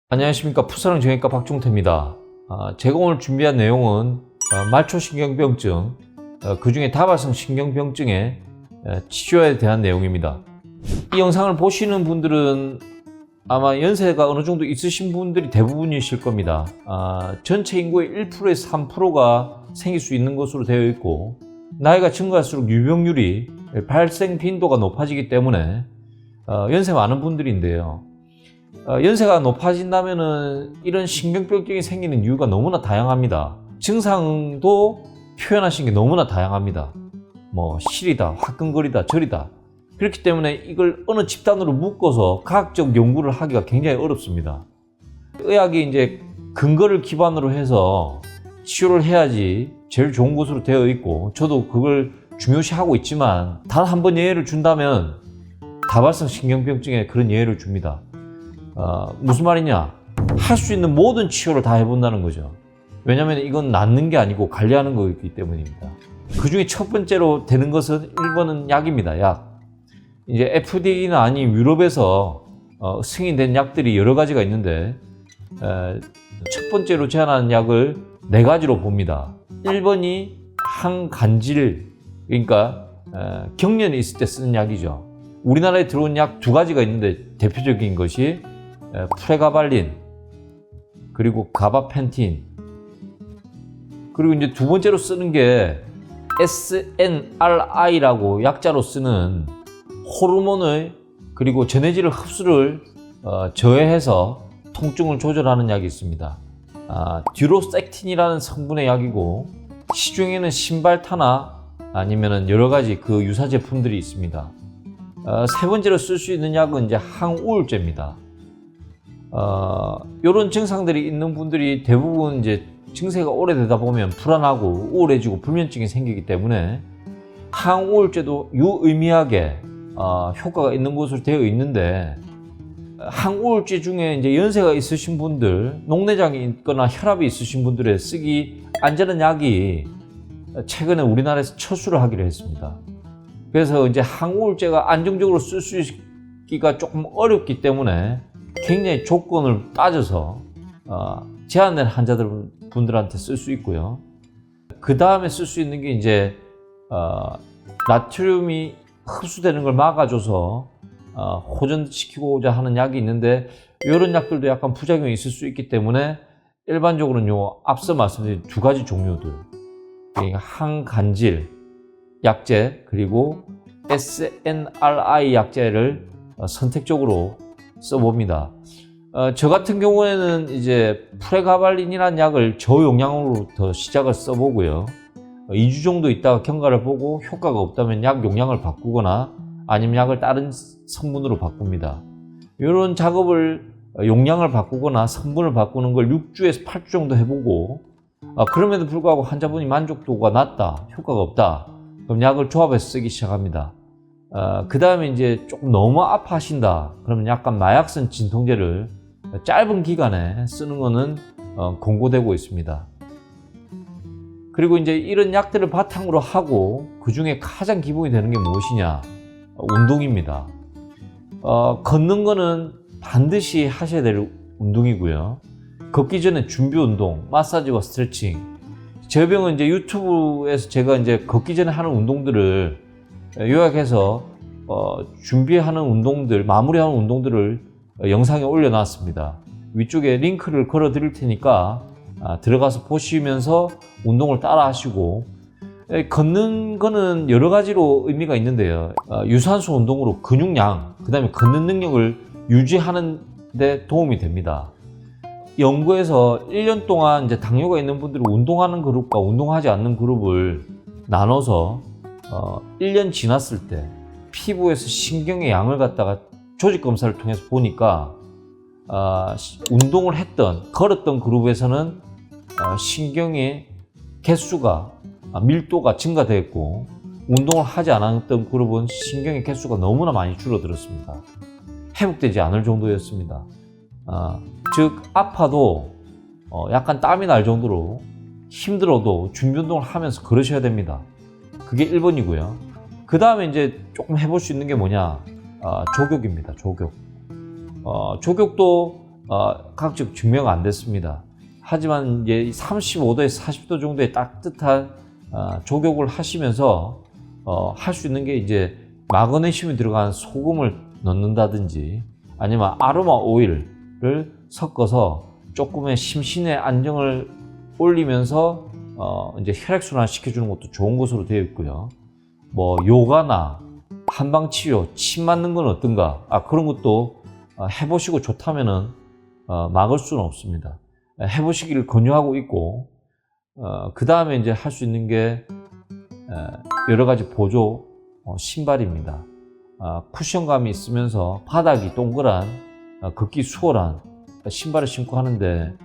안녕하십니까. 풋사랑 정형외과 박종태입니다. 제가 오늘 준비한 내용은 말초신경병증, 그 중에 다발성 신경병증의 치료에 대한 내용입니다. 이 영상을 보시는 분들은 아마 연세가 어느 정도 있으신 분들이 대부분이실 겁니다. 전체 인구의 1%에서 3%가 생길 수 있는 것으로 되어 있고, 나이가 증가할수록 유병률이 발생 빈도가 높아지기 때문에 연세 많은 분들인데요. 연세가 높아진다면은 이런 신경병증이 생기는 이유가 너무나 다양합니다. 증상도 표현하시는 게 너무나 다양합니다. 시리다, 화끈거리다, 저리다. 그렇기 때문에 이걸 어느 집단으로 묶어서 과학적 연구를 하기가 굉장히 어렵습니다. 의학이 이제 근거를 기반으로 해서 치료를 해야지 제일 좋은 것으로 되어 있고, 저도 그걸 중요시하고 있지만 단 한 번 예외를 준다면 다발성 신경병증에 그런 예외를 줍니다. 무슨 말이냐? 할 수 있는 모든 치료를 다 해본다는 거죠. 왜냐하면 이건 낫는 게 아니고 관리하는 거기 때문입니다. 그 중에 첫 번째로 되는 것은 1번은 약입니다. 약. 이제 FDA나 아닌 유럽에서 승인된 약들이 여러 가지가 있는데, 첫 번째로 제안하는 약을 4가지로 봅니다. 1번이 항간질, 그러니까 경련이 있을 때 쓰는 약이죠. 우리나라에 들어온 약 2가지가 있는데 대표적인 것이 프레가발린, 그리고 가바펜틴, 그리고 이제 두 번째로 쓰는 게 SNRI라고 약자로 쓰는 호르몬의 그리고 전해질 흡수를 저해해서 통증을 조절하는 약이 있습니다. 듀로섹틴이라는 성분의 약이고, 시중에는 신발타나 아니면 여러 가지 그 유사 제품들이 있습니다. 세 번째로 쓸 수 있는 약은 이제 항우울제입니다. 이런 증상들이 있는 분들이 대부분 이제 증세가 오래되다 보면 불안하고 우울해지고 불면증이 생기기 때문에 항우울제도 유의미하게 효과가 있는 것으로 되어 있는데, 항우울제 중에 이제 연세가 있으신 분들, 녹내장이 있거나 혈압이 있으신 분들에 쓰기 안전한 약이 최근에 우리나라에서 철수를 하기로 했습니다. 그래서 이제 항우울제가 안정적으로 쓸 수 있기가 조금 어렵기 때문에 굉장히 조건을 따져서 제한된 환자분들한테 쓸 수 있고요. 그 다음에 쓸 수 있는 게 이제 나트륨이 흡수되는 걸 막아줘서 호전시키고자 하는 약이 있는데, 이런 약들도 약간 부작용이 있을 수 있기 때문에 일반적으로는 앞서 말씀드린 2가지 종류들, 그러니까 항간질 약제 그리고 SNRI 약제를 선택적으로 써봅니다. 저 같은 경우에는 이제 프레가발린이라는 약을 저용량으로부터 시작을 써보고요. 2주 정도 있다가 경과를 보고 효과가 없다면 약 용량을 바꾸거나 아니면 약을 다른 성분으로 바꿉니다. 이런 작업을 용량을 바꾸거나 성분을 바꾸는 걸 6주에서 8주 정도 해보고, 그럼에도 불구하고 환자분이 만족도가 낮다, 효과가 없다, 그럼 약을 조합해서 쓰기 시작합니다. 그 다음에 이제 조금 너무 아파하신다, 그러면 약간 마약성 진통제를 짧은 기간에 쓰는 거는 권고되고 있습니다. 그리고 이제 이런 약들을 바탕으로 하고 그 중에 가장 기본이 되는 게 무엇이냐? 운동입니다. 걷는 거는 반드시 하셔야 될 운동이고요. 걷기 전에 준비 운동, 마사지와 스트레칭. 제 병은 이제 유튜브에서 제가 이제 걷기 전에 하는 운동들을 요약해서 준비하는 운동들, 마무리하는 운동들을 영상에 올려놨습니다. 위쪽에 링크를 걸어 드릴 테니까 들어가서 보시면서 운동을 따라 하시고, 걷는 거는 여러 가지로 의미가 있는데요. 유산소 운동으로 근육량, 그 다음에 걷는 능력을 유지하는 데 도움이 됩니다. 연구에서 1년 동안 이제 당뇨가 있는 분들이 운동하는 그룹과 운동하지 않는 그룹을 나눠서 1년 지났을 때 피부에서 신경의 양을 갖다가 조직 검사를 통해서 보니까 운동을 했던, 걸었던 그룹에서는 신경의 개수가, 밀도가 증가되었고, 운동을 하지 않았던 그룹은 신경의 개수가 너무나 많이 줄어들었습니다. 회복되지 않을 정도였습니다. 즉 아파도 약간 땀이 날 정도로 힘들어도 준비 운동을 하면서 걸으셔야 됩니다. 그게 1번이고요. 그 다음에 이제 조금 해볼 수 있는 게 뭐냐? 조격입니다. 조격. 조격도 과학적 증명 안 됐습니다. 하지만 이제 35도에서 40도 정도의 따뜻한 족욕을 하시면서 할 수 있는 게 이제 마그네슘이 들어간 소금을 넣는다든지 아니면 아로마 오일을 섞어서 조금의 심신의 안정을 올리면서 이제 혈액순환 시켜주는 것도 좋은 것으로 되어 있고요. 뭐 요가나 한방치료, 침 맞는 건 어떤가? 그런 것도 해보시고 좋다면은 막을 수는 없습니다. 해보시기를 권유하고 있고, 그 다음에 이제 할 수 있는 게 여러 가지 보조 신발입니다. 쿠션감이 있으면서 바닥이 동그란 걷기 수월한 신발을 신고 하는데,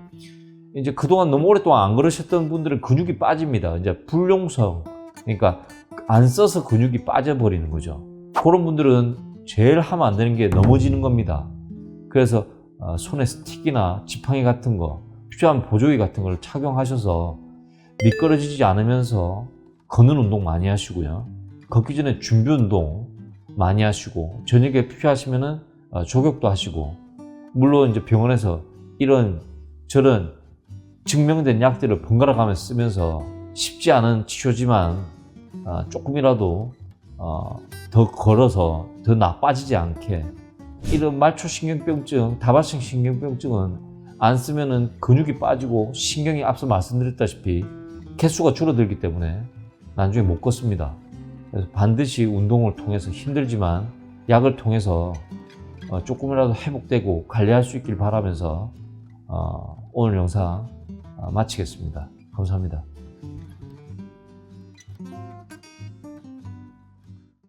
이제 그동안 너무 오랫동안 안 걸으셨던 분들은 근육이 빠집니다. 이제 불용성, 그러니까 안 써서 근육이 빠져버리는 거죠. 그런 분들은 제일 하면 안 되는 게 넘어지는 겁니다. 그래서 손에 스틱이나 지팡이 같은 거, 필요한 보조기 같은 걸 착용하셔서 미끄러지지 않으면서 걷는 운동 많이 하시고요. 걷기 전에 준비 운동 많이 하시고, 저녁에 필요하시면은 족욕도 하시고, 물론 이제 병원에서 이런 저런 증명된 약들을 번갈아 가면서 쓰면서 쉽지 않은 치료지만 조금이라도 더 걸어서 더 나빠지지 않게, 이런 말초신경병증, 다발성 신경병증은 안 쓰면은 근육이 빠지고 신경이 앞서 말씀드렸다시피 개수가 줄어들기 때문에 나중에 못 걷습니다. 그래서 반드시 운동을 통해서 힘들지만 약을 통해서 조금이라도 회복되고 관리할 수 있길 바라면서 오늘 영상 마치겠습니다. 감사합니다.